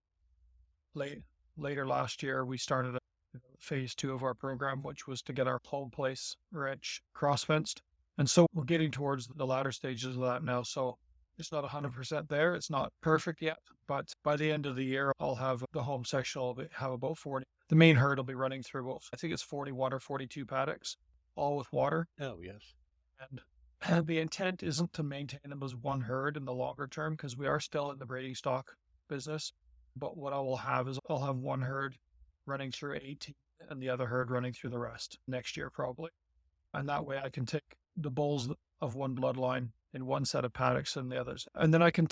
late later last year, we started phase 2 of our program, which was to get our home place ranch cross fenced. And so we're getting towards the latter stages of that now. So it's not 100% there. It's not perfect yet, but by the end of the year, I'll have the home section. I'll have about 40. The main herd will be running through about, I think it's 41 or 42 paddocks, all with water.
Oh, yes.
And the intent isn't to maintain them as one herd in the longer term because we are still in the breeding stock business. But what I will have is I'll have one herd running through 18 and the other herd running through the rest next year, probably. And that way I can take the bulls of one bloodline in one set of paddocks and the others. And then I can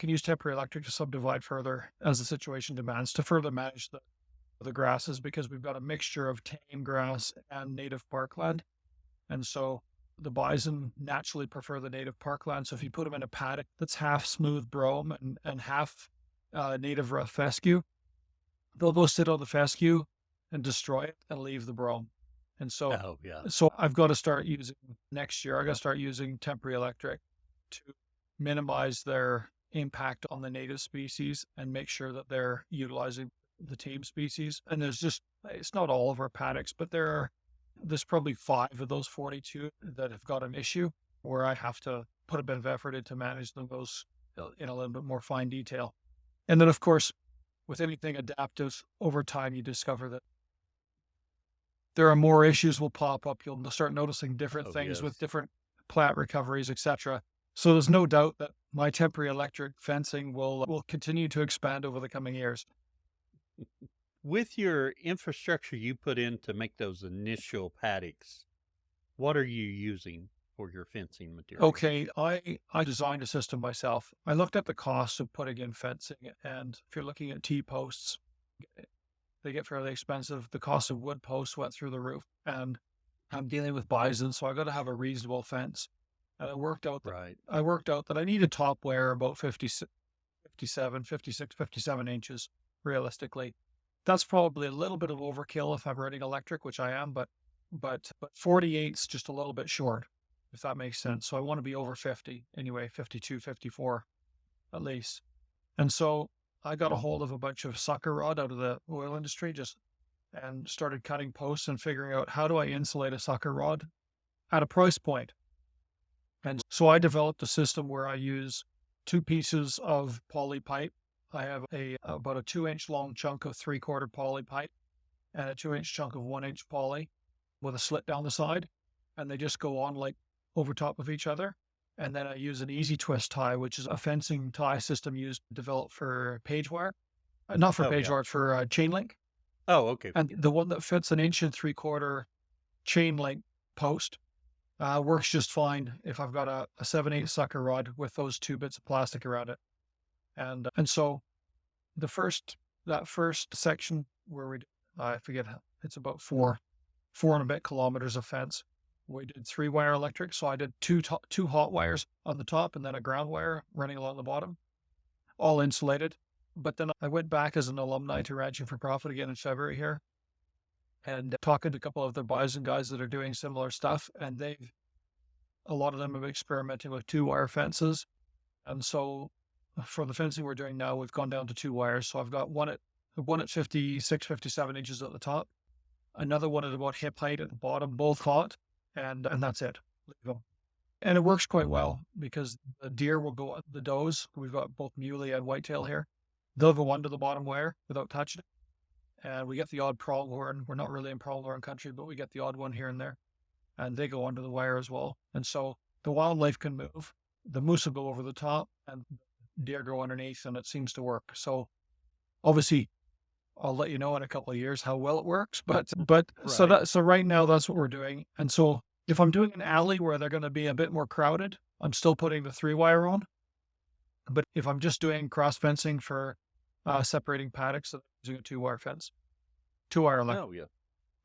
use temporary electric to subdivide further as the situation demands to further manage the grasses because we've got a mixture of tame grass and native parkland. And so the bison naturally prefer the native parkland. So if you put them in a paddock that's half smooth brome and half native rough fescue, they'll go sit on the fescue and destroy it and leave the brome. And so,
Oh, yeah.
so I've got to start using next year. I got to start using temporary electric to minimize their impact on the native species and make sure that they're utilizing the tame species. And it's not all of our paddocks, but there's probably 5 of those 42 that have got an issue where I have to put a bit of effort into managing those in a little bit more fine detail. And then, of course, with anything adaptive, over time, you discover that there are more issues will pop up. You'll start noticing different things with different plant recoveries, etc. So there's no doubt that my temporary electric fencing will continue to expand over the coming years.
With your infrastructure you put in to make those initial paddocks, what are you using for your fencing material?
Okay, I designed a system myself. I looked at the cost of putting in fencing, and if you're looking at T-posts, they get fairly expensive. The cost of wood posts went through the roof, and I'm dealing with bison, so I got to have a reasonable fence. And I worked out that I need a top wire about 57 inches realistically. That's probably a little bit of overkill if I'm running electric, which I am, but 48's just a little bit short, if that makes sense. So I want to be over 50 anyway, 52, 54 at least. And so I got a hold of a bunch of sucker rod out of the oil industry and started cutting posts and figuring out how do I insulate a sucker rod at a price point. And so I developed a system where I use 2 pieces of poly pipe. I have about a 2-inch long chunk of 3/4 poly pipe and a 2-inch chunk of 1-inch poly with a slit down the side. And they just go on like over top of each other. And then I use an easy twist tie, which is a fencing tie system developed for page wire. Not for page wire, for chain link.
Oh, okay.
And the one that fits an 1.75 inch chain link post works just fine if I've got a 7/8 sucker rod with those 2 bits of plastic around it. And so that first section where I forget, it's about 4 and a bit kilometers of fence. We did 3-wire electric. So I did two hot wires on the top and then a ground wire running along the bottom, all insulated. But then I went back as an alumni to Ranching for Profit again in February here and talking to a couple of the bison guys that are doing similar stuff. And a lot of them have been experimenting with 2-wire fences. And so for the fencing we're doing now, we've gone down to 2 wires. So I've got one at 56, 57 inches at the top, another one at about hip height at the bottom, both hot, and that's it. Leave them. And it works quite well because the deer will go, the does, we've got both muley and whitetail here, they'll go under the bottom wire without touching it. And we get the odd pronghorn. We're not really in pronghorn country, but we get the odd one here and there. And they go under the wire as well. And so the wildlife can move. The moose will go over the top and deer go underneath, and it seems to work. So obviously I'll let you know in a couple of years how well it works. But so right now that's what we're doing. And so if I'm doing an alley where they're going to be a bit more crowded, I'm still putting the 3-wire on. But if I'm just doing cross fencing for separating paddocks, I'm using a 2-wire fence, 2-wire electric.
Oh, yeah.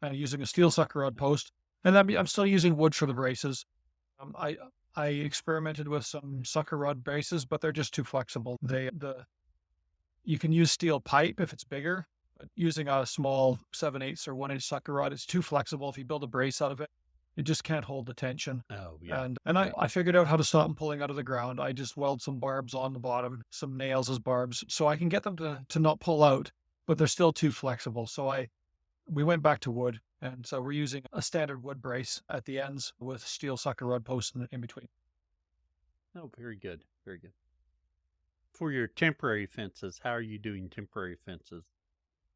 And using a steel sucker rod post. And I'm still using wood for the braces. I experimented with some sucker rod braces, but they're just too flexible. You can use steel pipe if it's bigger, but using a small 7/8 or 1 inch sucker rod, it's too flexible. If you build a brace out of it, it just can't hold the tension.
Oh, yeah.
And
Yeah.
I figured out how to stop them pulling out of the ground. I just weld some barbs on the bottom, some nails as barbs, so I can get them to not pull out, but they're still too flexible. We went back to wood, and so we're using a standard wood brace at the ends with steel sucker rod posts in between.
Oh, very good. Very good. For your temporary fences, how are you doing temporary fences?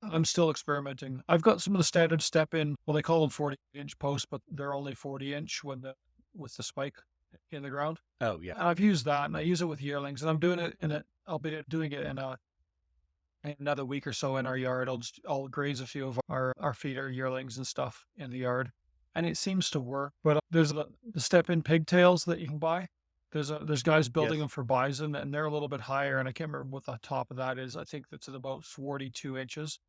I'm still experimenting. I've got some of the standard step in, well, they call them 40-inch posts, but they're only 40-inch with the spike in the ground.
Oh, yeah.
And I've used that, and I use it with yearlings, and I'm doing it I'll be doing it in another week or so in our yard. I'll graze a few of our feeder yearlings and stuff in the yard, and it seems to work. But there's the step in pigtails that you can buy. There's guys building
Yes.
them for bison, and they're a little bit higher, and I can't remember what the top of that is. I think that's at about 42 inches.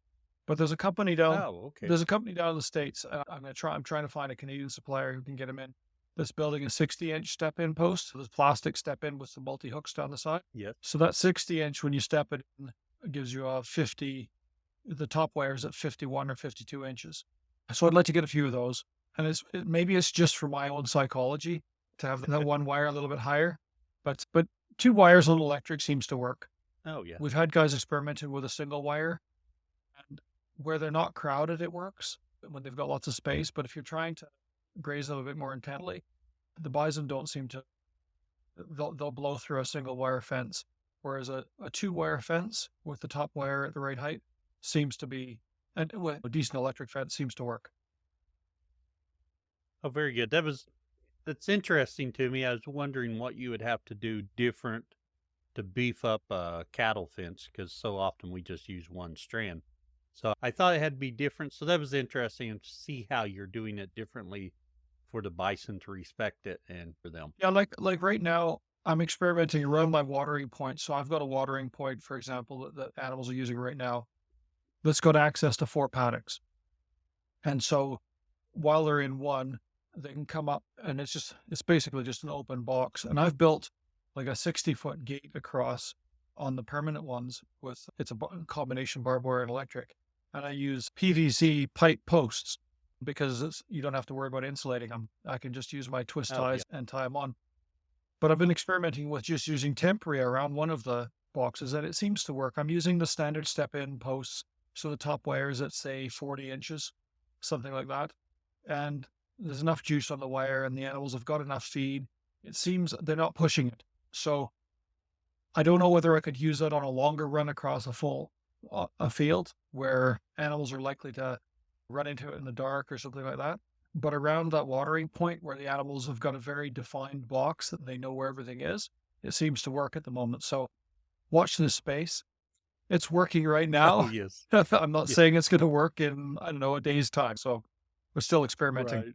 But
Oh, okay.
there's a company down in the States. I'm trying to find a Canadian supplier who can get them in. That's building a 60-inch step-in post. So there's plastic step-in with some multi-hooks down the side.
Yes.
So that 60-inch, when you step it in, it gives you the top wire is at 51 or 52 inches. So I'd like to get a few of those. And maybe it's just for my own psychology to have that one wire a little bit higher. But two wires on electric seems to work.
Oh, yeah.
We've had guys experimenting with a single wire, and where they're not crowded, it works when they've got lots of space. But if you're trying to graze them a bit more intently, the bison don't seem to, they'll blow through a single wire fence. Whereas a two wire fence with the top wire at the right height seems to be, and with a decent electric fence seems to work.
Oh, very good. That's interesting to me. I was wondering what you would have to do different to beef up a cattle fence, because so often we just use one strand. So I thought it had to be different. So that was interesting to see how you're doing it differently for the bison to respect it and for them.
Yeah, like right now, I'm experimenting around my watering point. So I've got a watering point, for example, that animals are using right now that's got access to 4 paddocks. And so while they're in one, they can come up, and it's basically just an open box. And I've built like a 60-foot gate across on the permanent ones it's a combination barbed wire and electric. And I use PVC pipe posts because you don't have to worry about insulating them. I can just use my twist
Oh, yeah.
ties and tie them on. But I've been experimenting with just using temporary around one of the boxes, and it seems to work. I'm using the standard step-in posts, so the top wire is at, say, 40 inches, something like that. And there's enough juice on the wire, and the animals have got enough feed. It seems they're not pushing it. So I don't know whether I could use that on a longer run across a field where animals are likely to run into it in the dark or something like that. But around that watering point where the animals have got a very defined box that they know where everything is, it seems to work at the moment. So watch this space. It's working right
Oh,
now.
yes.
I'm not
Yeah.
saying it's going to work in, I don't know, a day's time. So we're still experimenting.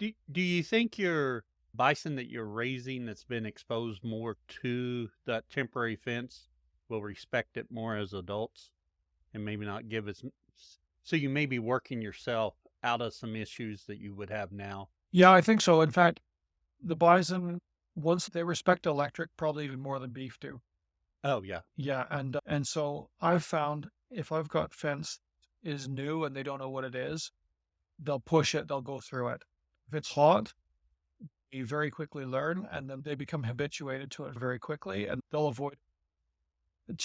Right. Do you think your bison that you're raising that's been exposed more to that temporary fence will respect it more as adults and maybe not give so you may be working yourself out of some issues that you would have now?
Yeah, I think so. In fact, the bison, once they respect electric, probably even more than beef do.
Oh, yeah.
Yeah, and so I've found if I've got fence is new and they don't know what it is, they'll push it, they'll go through it. If it's hot, you very quickly learn, and then they become habituated to it very quickly, and they'll avoid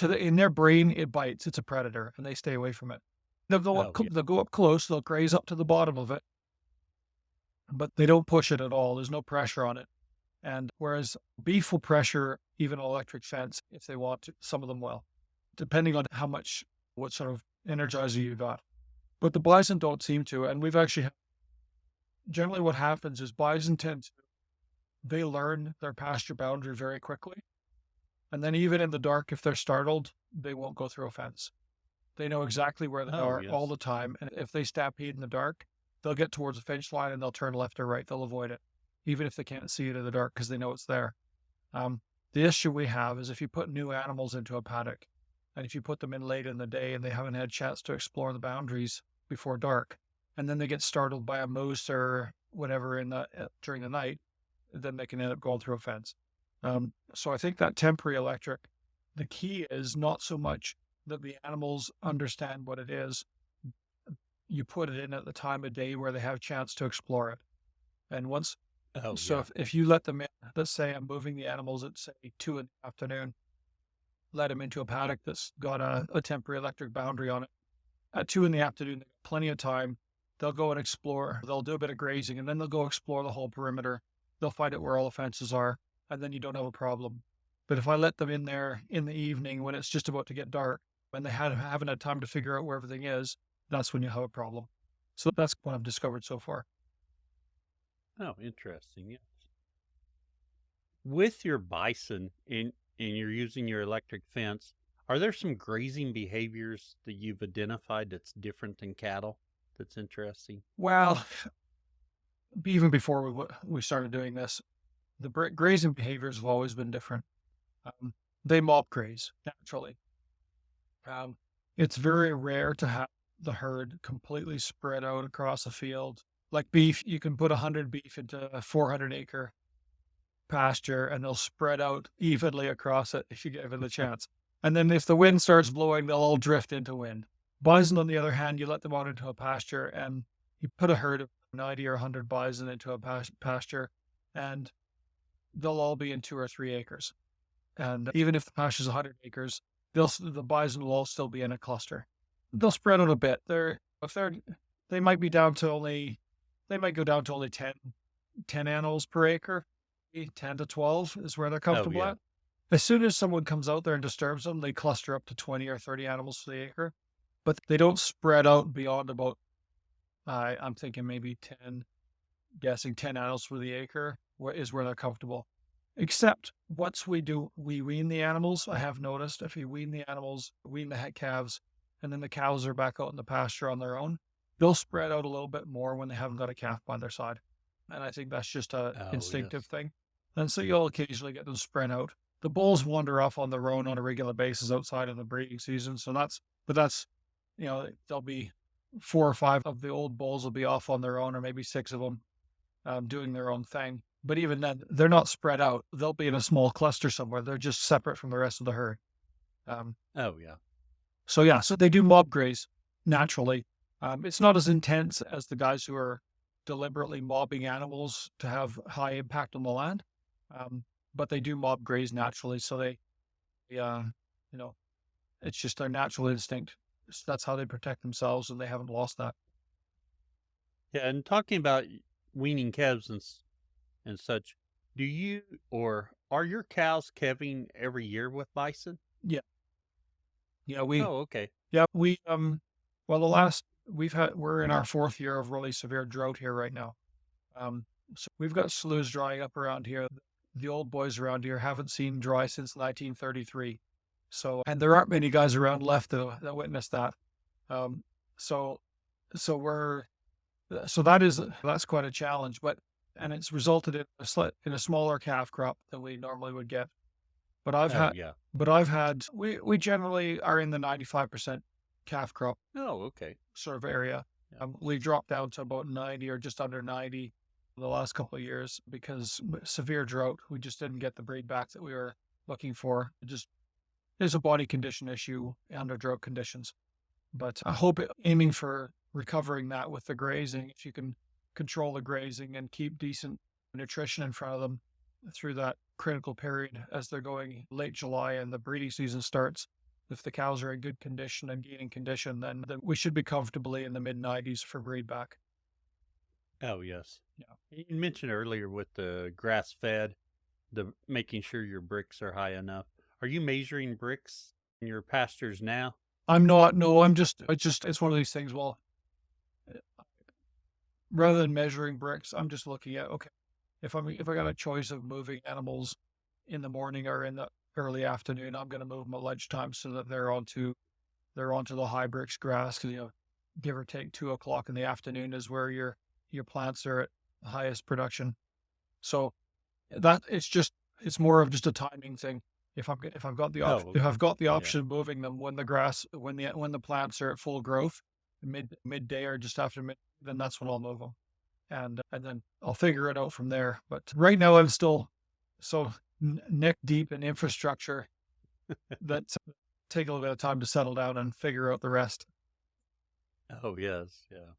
in their brain it bites. It's a predator, and they stay away from it.
Oh, yeah.
They'll go up close, they'll graze up to the bottom of it, but they don't push it at all. There's no pressure on it. And whereas beef will pressure even an electric fence if they want to. Some of them will, depending on what sort of energizer you got. But the bison don't seem to. And we've actually, generally what happens is bison they learn their pasture boundary very quickly. And then even in the dark, if they're startled, they won't go through a fence. They know exactly where they
Oh,
are all
yes.
the time. And if they stampede in the dark, they'll get towards the finish line and they'll turn left or right. They'll avoid it, even if they can't see it in the dark because they know it's there. The issue we have is if you put new animals into a paddock, and if you put them in late in the day and they haven't had a chance to explore the boundaries before dark, and then they get startled by a moose or whatever during the night, then they can end up going through a fence. So I think that temporary electric, the key is not so much that the animals understand what it is. You put it in at the time of day where they have a chance to explore it. And once,
Oh,
so
yeah.
if you let them in, let's say I'm moving the animals at say 2 in the afternoon, let them into a paddock that's got a temporary electric boundary on it. At 2 in the afternoon, they've got plenty of time. They'll go and explore. They'll do a bit of grazing, and then they'll go explore the whole perimeter. They'll find out where all the fences are, and then you don't have a problem. But if I let them in there in the evening when it's just about to get dark, when they haven't had time to figure out where everything is, that's when you have a problem. So that's what I've discovered so far.
Oh, interesting. Yeah. With your bison and you're using your electric fence, are there some grazing behaviors that you've identified that's different than cattle that's interesting?
Well, even before we started doing this, the grazing behaviors have always been different. They mob graze naturally. It's very rare to have the herd completely spread out across a field. Like beef, you can put 100 beef into a 400-acre pasture and they'll spread out evenly across it if you give it the chance. And then if the wind starts blowing, they'll all drift into wind. Bison, on the other hand, you let them out into a pasture and you put a herd of 90 or 100 bison into a pasture and they'll all be in 2 or 3 acres. And even if the pasture is 100 acres, the bison will all still be in a cluster. They'll spread out a bit. They might be down to only, they might go down to only 10 animals per acre. 10 to 12 is where they're
Oh,
comfortable
yeah.
at. As soon as someone comes out there and disturbs them, they cluster up to 20 or 30 animals per acre. But they don't spread out beyond about, I'm thinking maybe 10 animals for the acre is where they're comfortable. Except once we wean the animals, I have noticed if you wean the animals, wean the calves, and then the cows are back out in the pasture on their own, they'll spread out a little bit more when they haven't got a calf by their side. And I think that's just a
Oh,
instinctive
yes.
thing. And so you'll occasionally get them spread out. The bulls wander off on their own on a regular basis outside of the breeding season. So that's, there'll be 4 or 5 of the old bulls will be off on their own, or maybe 6 of them doing their own thing. But even then, they're not spread out. They'll be in a small cluster somewhere. They're just separate from the rest of the herd.
Oh, yeah.
So they do mob graze naturally. It's not as intense as the guys who are deliberately mobbing animals to have high impact on the land. But they do mob graze naturally. So it's just their natural instinct. That's how they protect themselves, and they haven't lost that.
Yeah, and talking about weaning calves and such, do you or are your cows calving every year with bison?
Yeah. Yeah.
Oh, okay.
Well, we're in our 4th year of really severe drought here right now. So we've got sloughs drying up around here. The old boys around here haven't seen dry since 1933. So, and there aren't many guys around left that witnessed that. Um, so, so we're, so that's quite a challenge, and it's resulted in a smaller calf crop than we normally would get. But
Oh, yeah.
we generally are in the 95% calf crop
Oh, okay.
sort of area.
Yeah.
We dropped down to about 90 or just under 90 the last couple of years because severe drought. We just didn't get the breed back that we were looking for. There's a body condition issue under drought conditions. But I hope aiming for recovering that with the grazing, if you can control the grazing and keep decent nutrition in front of them through that critical period as they're going late July and the breeding season starts. If the cows are in good condition and gaining condition, then we should be comfortably in the mid-90s for breed back.
Oh, yes.
Yeah.
You mentioned earlier with the grass fed, the making sure your bricks are high enough. Are you measuring bricks in your pastures now?
I'm not. No, it's one of these things. Well, rather than measuring bricks, I'm just looking at, okay, if I got a choice of moving animals in the morning or in the early afternoon, I'm going to move them at lunchtime so that they're onto the high bricks grass. Because give or take 2 o'clock in the afternoon is where your plants are at highest production. So that it's more of just a timing thing. If I've got the option,
Okay.
if I've got the
Yeah.
option of moving them when the plants are at full growth, midday or just after mid, then that's when I'll move them. and then I'll figure it out from there. But right now, I'm still so neck deep in infrastructure that take a little bit of time to settle down and figure out the rest.
Oh, yes. Yeah.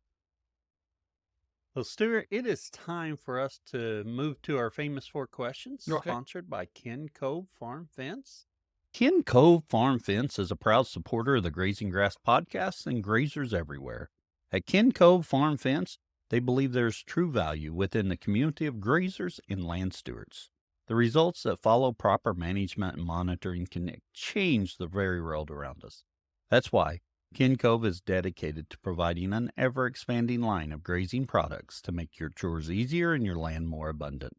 Well, Stuart, it is time for us to move to our famous four questions,
Okay.
sponsored by Ken Cove Farm Fence. Ken Cove Farm Fence is a proud supporter of the Grazing Grass podcast and grazers everywhere. At Ken Cove Farm Fence, they believe there's true value within the community of grazers and land stewards. The results that follow proper management and monitoring can change the very world around us. That's why Ken Cove is dedicated to providing an ever expanding line of grazing products to make your chores easier and your land more abundant.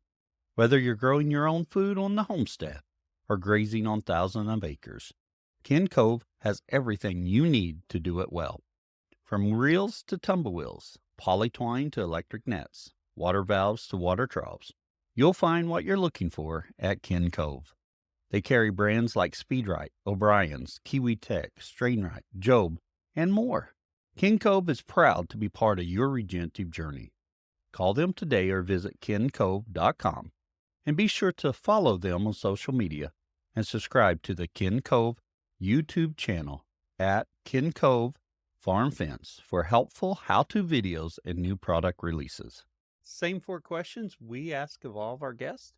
Whether you're growing your own food on the homestead or grazing on thousands of acres, Ken Cove has everything you need to do it well. From reels to tumblewheels, polytwine to electric nets, water valves to water troughs, you'll find what you're looking for at Ken Cove. They carry brands like Speedrite, O'Brien's, Kiwi Tech, Strainrite, Job, and more. Ken Cove is proud to be part of your regenerative journey. Call them today or visit kencove.com, and be sure to follow them on social media and subscribe to the Ken Cove YouTube channel at Ken Cove Farm Fence for helpful how-to videos and new product releases. Same four questions we ask of all of our guests.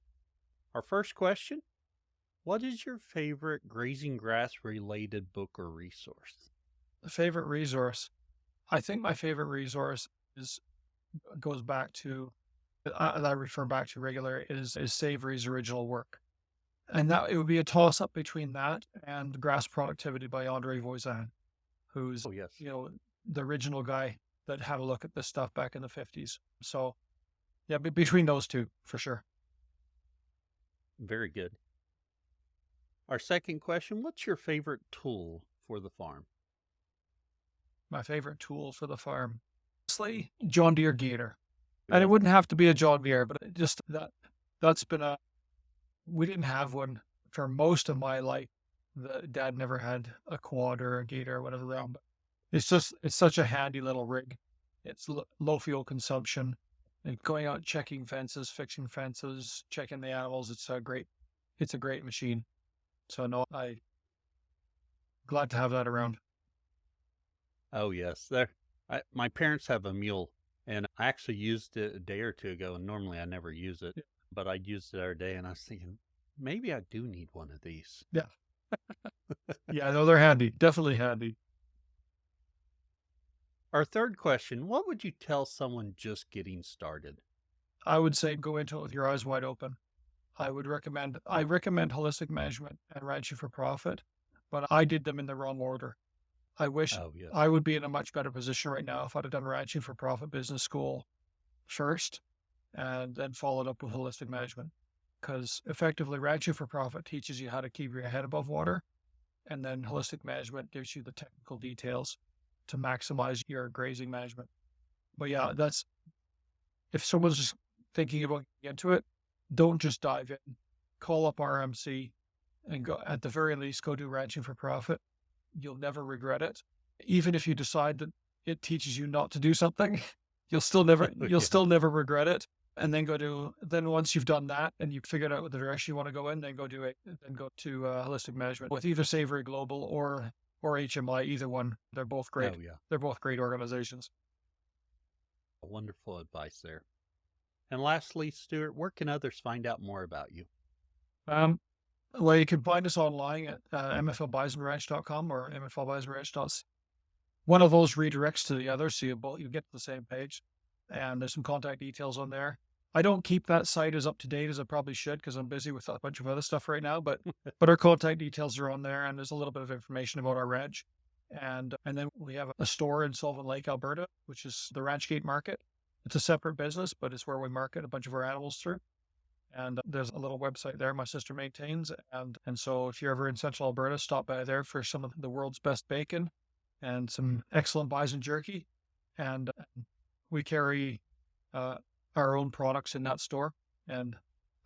Our first question: what is your favorite grazing grass related book or resource?
The favorite resource. I think my favorite resource is goes back to that I refer back to regularly is Savory's original work. And that it would be a toss up between that and Grass Productivity by Andre Voisin, who's,
Oh, yes.
the original guy that had a look at this stuff back in the 50s. So, yeah, between those two, for sure.
Very good. Our second question: what's your favorite tool for the farm?
My favorite tool for the farm. Honestly, John Deere Gator. And it
Yes.
wouldn't have to be a John Deere, but just that's been we didn't have one for most of my life. The dad never had a quad or a gator or whatever around, but it's such a handy little rig. It's low fuel consumption and going out checking fences, fixing fences, checking the animals. It's a great machine. So no, I glad to have that around.
Oh, yes. My parents have a mule, and I actually used it a day or two ago, and normally I never use it,
Yeah.
but I used it the other day, and I was thinking, maybe I do need one of these.
Yeah. Yeah, no, they're handy. Definitely handy.
Our third question: what would you tell someone just getting started?
I would say go into it with your eyes wide open. I recommend holistic management and ranching for profit, but I did them in the wrong order. I wish
Oh, yes.
I would be in a much better position right now if I'd have done ranching for profit business school first and then followed up with holistic management. Because effectively, ranching for profit teaches you how to keep your head above water, and then holistic management gives you the technical details to maximize your grazing management. But yeah, that's if someone's just thinking about getting into it, don't just dive in. Call up RMC and go at the very least go do ranching for profit. You'll never regret it. Even if you decide that it teaches you not to do something, you'll
Yeah.
still never regret it. And then once you've done that and you've figured out what the direction you want to go in, then go to holistic management with either Savory Global or HMI, either one. They're both great.
Oh, yeah.
They're both great organizations.
Wonderful advice there. And lastly, Stuart, where can others find out more about you?
Um, well, you can find us online at mflbisonranch.com or mflbisonranch.com. One of those redirects to the other, so you get to the same page. And there's some contact details on there. I don't keep that site as up to date as I probably should because I'm busy with a bunch of other stuff right now. But our contact details are on there, and there's a little bit of information about our ranch. And then we have a store in Sylvan Lake, Alberta, which is the Ranchgate Market. It's a separate business, but it's where we market a bunch of our animals through. And there's a little website there my sister maintains. And so if you're ever in Central Alberta, stop by there for some of the world's best bacon and some excellent bison jerky. And we carry our own products in that store. And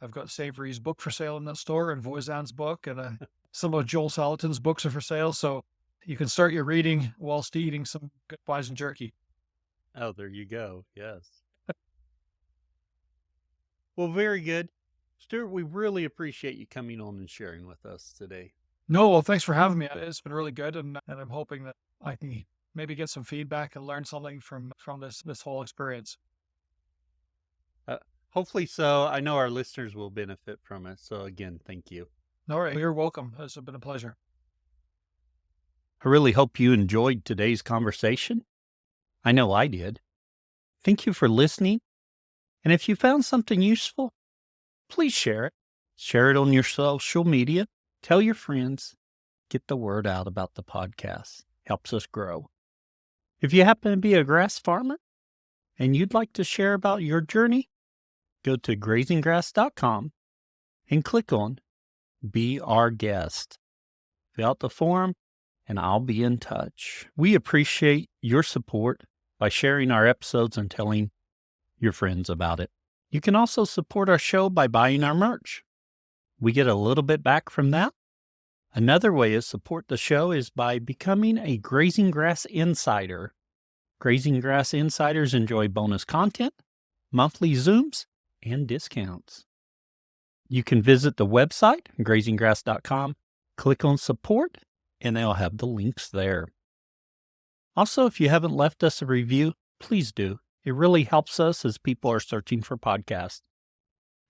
I've got Savory's book for sale in that store and Voisin's book and some of Joel Salatin's books are for sale. So you can start your reading whilst eating some good bison jerky.
Oh, there you go. Yes. Well, very good. Stuart, we really appreciate you coming on and sharing with us today.
No, well, thanks for having me. It's been really good, and I'm hoping that I can maybe get some feedback and learn something from this whole experience.
Uh, Hopefully so. I know our listeners will benefit from it. So, again, thank you.
All right, you're welcome. It's been a pleasure.
I really hope you enjoyed today's conversation. I know I did. Thank you for listening. And if you found something useful, please share it. Share it on your social media. Tell your friends. Get the word out about the podcast. Helps us grow. If you happen to be a grass farmer and you'd like to share about your journey, go to grazinggrass.com and click on Be Our Guest. Fill out the form and I'll be in touch. We appreciate your support by sharing our episodes and telling your friends about it. You can also support our show by buying our merch. We get a little bit back from that. Another way to support the show is by becoming a Grazing Grass Insider. Grazing Grass Insiders enjoy bonus content, monthly Zooms, and discounts. You can visit the website, grazinggrass.com, click on support, and they'll have the links there. Also, if you haven't left us a review, please do. It really helps us as people are searching for podcasts.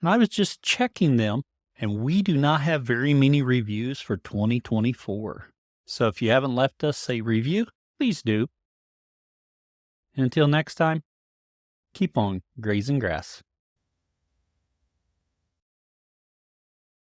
And I was just checking them, and we do not have very many reviews for 2024. So if you haven't left us a review, please do. And until next time, keep on grazing grass.